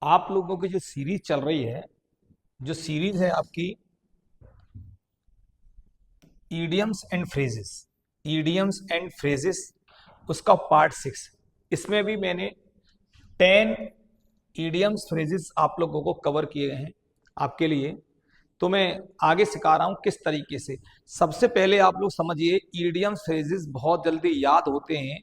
आप लोगों की जो सीरीज चल रही है, जो सीरीज है आपकी idioms and phrases, idioms and phrases, उसका पार्ट 6। इसमें भी मैंने 10 ईडियम्स फ्रेजेस आप लोगों को कवर किए गए हैं आपके लिए। तो मैं आगे सिखा रहा हूं किस तरीके से। सबसे पहले आप लोग समझिए, ईडियम्स फ्रेजेस बहुत जल्दी याद होते हैं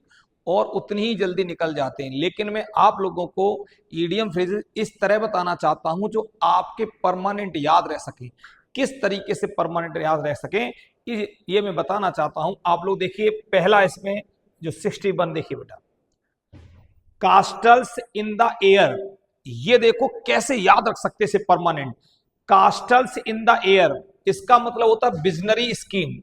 और उतनी ही जल्दी निकल जाते हैं, लेकिन मैं आप लोगों को ईडियम फ्रेजेस इस तरह बताना चाहता हूं जो आपके परमानेंट याद रह सके। किस तरीके से परमानेंट याद रह सके ये मैं बताना चाहता हूं। आप लोग देखिए, पहला इसमें जो 61 देखिए बेटा, कास्टल्स इन द एयर। ये देखो कैसे याद रख सकते से परमानेंट। कास्टल्स इन द एयर, इसका मतलब होता है विजनरी स्कीम।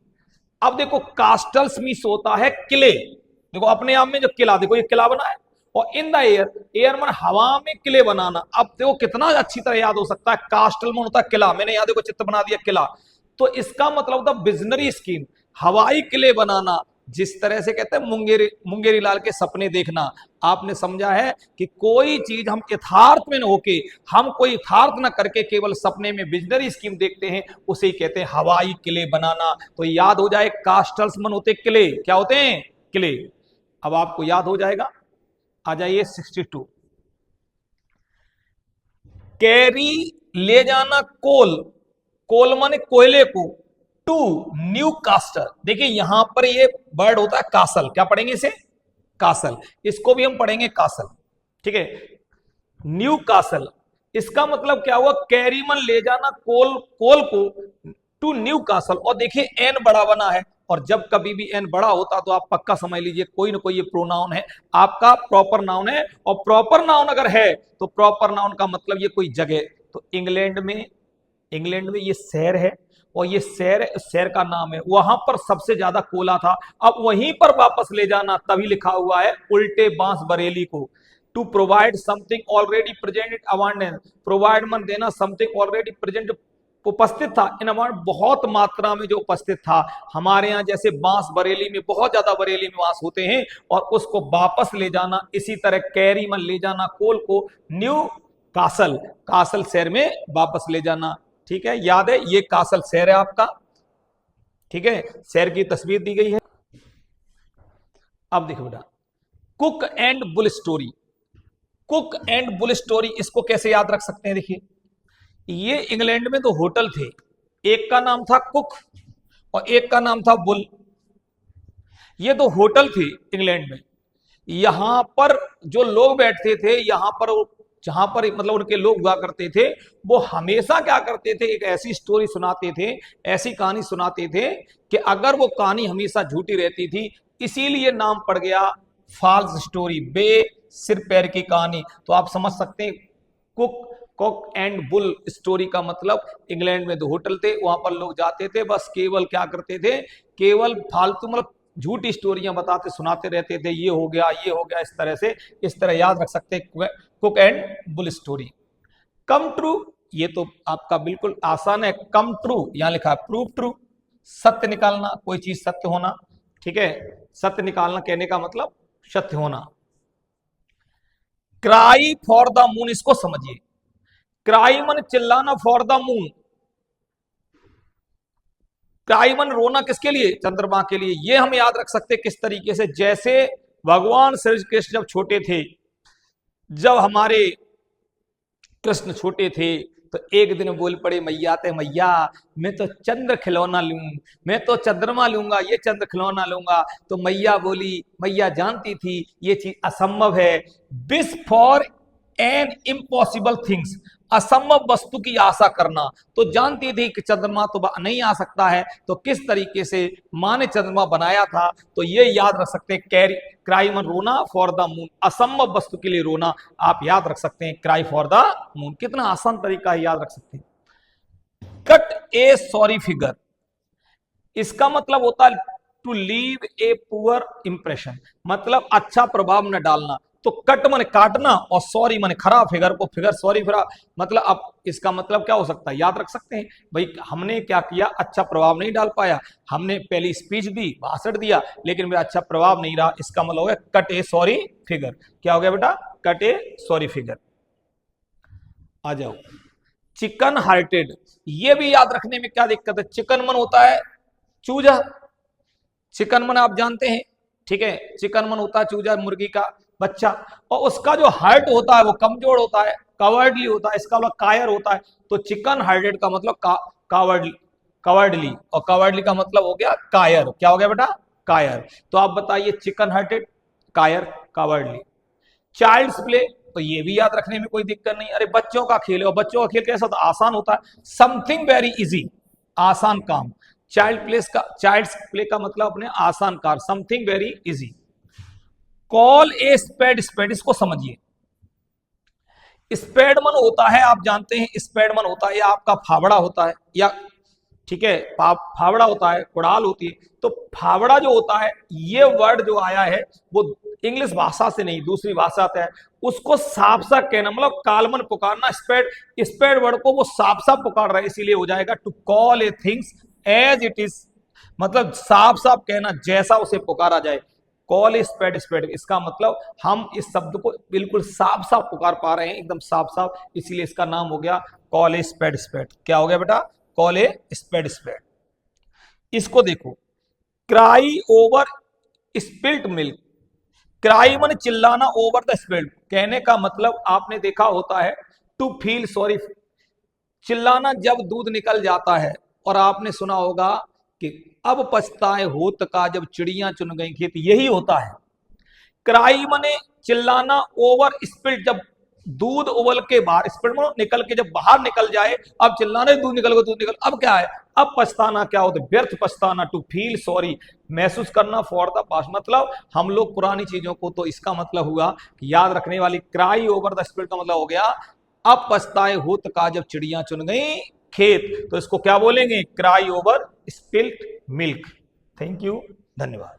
अब देखो, कास्टल्स मीन्स होता है किले। देखो अपने आप में जो किला, देखो ये किला बना है, और इन द एयर, एयर मन हवा में किले बनाना। अब देखो कितना अच्छी तरह याद हो सकता है। कास्टल मन होता है किला, मैंने यहां देखो चित्र बना दिया किला। तो इसका मतलब होता है विजनरी स्कीम, हवाई किले बनाना। जिस तरह से कहते हैं मुंगेरी मुंगेरी लाल के सपने देखना। आपने समझा है कि कोई चीज हम यथार्थ में न होके, हम कोई यथार्थ न करके केवल सपने में विजनरी स्कीम देखते हैं, उसे ही कहते हैं हवाई किले बनाना। तो याद हो जाए, कास्टल्स मन होते किले। क्या होते हैं? किले। अब आपको याद हो जाएगा। आ जाइए 62, कैरी ले जाना कोल, कोल माने कोयले को, टू न्यू कास्टर। देखिए यहां पर ये वर्ड होता है कासल। क्या पढ़ेंगे इसे? कासल। इसको भी हम पढ़ेंगे कासल, ठीक है। न्यू कासल, इसका मतलब क्या हुआ? कैरीमन ले जाना कोल, कोल को टू न्यू कासल। और देखिए एन बड़ा बना है, और जब कभी भी एन बड़ा होता तो आप पक्का समझ लीजिए कोई ना कोई ये प्रोनाउन है, आपका प्रॉपर नाउन है। और प्रॉपर नाउन अगर है तो प्रॉपर नाउन का मतलब ये कोई जगह। तो इंग्लैंड में, इंग्लैंड में ये शहर है, और ये शहर, शहर का नाम है, वहां पर सबसे ज्यादा कोला था। अब वहीं पर वापस ले जाना, तभी लिखा हुआ है उल्टे बांस बरेली को। To provide something already present in abundance, provide मन देना, समथिंग ऑलरेडी प्रेजेंट उपस्थित था इन अबाउंड, बहुत मात्रा में जो उपस्थित था। हमारे यहाँ जैसे बांस बरेली में, बहुत ज्यादा बरेली में बांस होते हैं, और उसको वापस ले जाना। इसी तरह कैरी मन ले जाना कोल को न्यू कासल, कासल शहर में वापस ले जाना। ठीक है, याद है ये कासल शहर है आपका। ठीक है, शहर की तस्वीर दी गई है। अब देखो बेटा, cook and bull story, cook and bull story, इसको कैसे याद रख सकते हैं? देखिए, ये इंग्लैंड में दो होटल थे, एक का नाम था कुक और एक का नाम था बुल। ये दो होटल थे इंग्लैंड में। यहां पर जो लोग बैठते थे, यहां पर जहां पर मतलब उनके लोग हुआ करते थे, वो हमेशा क्या करते थे? एक ऐसी स्टोरी सुनाते थे, ऐसी कहानी सुनाते थे कि अगर वो कहानी हमेशा झूठी रहती थी, इसीलिए नाम पड़ गया फॉल्स स्टोरी, बे सिर पैर की कहानी। तो आप समझ सकते हैं, cook, cock and bull story का मतलब इंग्लैंड में दो होटल थे, वहां पर लोग जाते थे, बस केवल क्या करते थे? केवल फालतू मतलब झूठी स्टोरियां बताते सुनाते रहते थे, ये हो गया, ये हो गया, इस तरह से। इस तरह याद रख सकते हैं cook and bull story. Come true, ये तो आपका बिल्कुल आसान है। कम ट्रू, यहां लिखा है प्रूव ट्रू, सत्य निकालना, कोई चीज सत्य होना। ठीक है, सत्य निकालना कहने का मतलब सत्य होना। क्राई फॉर द मून, इसको समझिए। क्राई मन चिल्लाना, फॉर द मून, क्राई मन रोना किसके लिए? चंद्रमा के लिए। ये हम याद रख सकते किस तरीके से? जैसे भगवान श्री कृष्ण जब छोटे थे, जब हमारे कृष्ण छोटे थे, तो एक दिन बोल पड़े मैया ते, मैया मैं तो चंद्र खिलौना लूं, मैं तो चंद्रमा लूंगा, ये चंद्र खिलौना लूंगा। तो मैया बोली, मैया जानती थी ये चीज असंभव है। Wish for an impossible things, असंभव वस्तु की आशा करना। तो जानती थी कि चंद्रमा तो नहीं आ सकता है, तो किस तरीके से माँ ने चंद्रमा बनाया था। तो ये याद रख सकते हैं, कैरी क्राई मन रोना, फॉर द मून, असंभव वस्तु के लिए रोना। आप याद रख सकते हैं क्राई फॉर द मून, कितना आसान तरीका है, याद रख सकते हैं। कट ए सॉरी फिगर, इसका मतलब होता है to leave a poor impression, मतलब अच्छा प्रभाव न डालना। तो कट मन काटना, और सॉरी मन खराब, फिगर को फिगर सॉरी फिर, मतलब अब इसका मतलब क्या हो सकता है? याद रख सकते हैं भाई, हमने क्या किया? अच्छा प्रभाव नहीं डाल पाया, हमने पहली स्पीच दी, भाषण दिया, लेकिन मेरा अच्छा प्रभाव नहीं रहा। इसका मतलब हो गया कट ए सॉरी फिगर। क्या हो गया बेटा? कट ए सॉरी फिगर। आ जाओ, चिकन हार्टेड, ये भी याद रखने में क्या दिक्कत है। चिकन मन होता है चूजा, चिकन मन आप जानते हैं, ठीक है, चिकन मन होता है चूजा, मुर्गी का बच्चा, और उसका जो हार्ट होता है वो कमजोर होता है, कवर्डली होता है, इसका मतलब कायर होता है। तो चिकन हार्टेड का मतलब कावर्डली, कवर्डली, और कवर्डली का मतलब हो गया कायर। क्या हो गया बेटा, कायर। तो आप बताइए चिकन हार्टेड, कायर, कवर्डली। चाइल्ड्स प्ले, तो ये भी याद रखने में कोई दिक्कत नहीं, अरे बच्चों का खेल है, और बच्चों का खेल कैसा होता है, आसान होता है, समथिंग वेरी इजी, आसान काम। चाइल्ड्स प्ले का मतलब अपने आसान कार, something very easy. Call a spade spade, इसको समझिए। स्पेडमन होता है, आप जानते हैं स्पेडमन होता है, या आपका फावड़ा होता है, या ठीक है फावड़ा होता है, कुड़ाल होती है। तो फावड़ा जो होता है, ये वर्ड जो आया है वो इंग्लिश भाषा से नहीं, दूसरी भाषा से है। उसको साफ साफ कहना मतलब कालमन पुकारना, स्पेड, स्पेड वर्ड को वो साफ साफ पुकार रहा है, इसीलिए हो जाएगा to call a things as it is, मतलब साफ साफ कहना जैसा उसे पुकारा जाए। कॉल स्पेड स्पेड, इसका मतलब हम इस शब्द को बिल्कुल साफ साफ पुकार पा रहे हैं, एकदम साफ साफ, इसीलिए इसका नाम हो गया कॉल ए स्पेड स्पेड। क्या हो गया बेटा, कॉल ए स्पेड स्पेड। इसको देखो, cry over spilt milk, cry मन चिल्लाना, ओवर द स्पिल्ट कहने का मतलब आपने देखा होता है टू फील सॉरी, चिल्लाना जब दूध निकल जाता है, और आपने सुना होगा कि अब पछताए होत का जब चिड़ियां चुन गई खेत, यही होता है। क्राई मने चिल्लाना, ओवर स्पिल्ट जब दूध उबल के बाहर, स्पिल्ट में निकल के जब बाहर निकल जाए, अब चिल्लाना दूध निकल गया, दूध निकल, अब क्या है, अब पछताना क्या होता है, व्यर्थ पछताना, टू फील सॉरी, महसूस करना, फॉर द पास्ट, मतलब हम लोग पुरानी चीजों को, तो इसका मतलब हुआ कि याद रखने वाली, क्राई ओवर द स्पिल्ट का मतलब हो गया अब पछताए होत का जब चिड़ियां चुन गई खेत, तो इसको क्या बोलेंगे, cry over spilt milk. Thank you, धन्यवाद।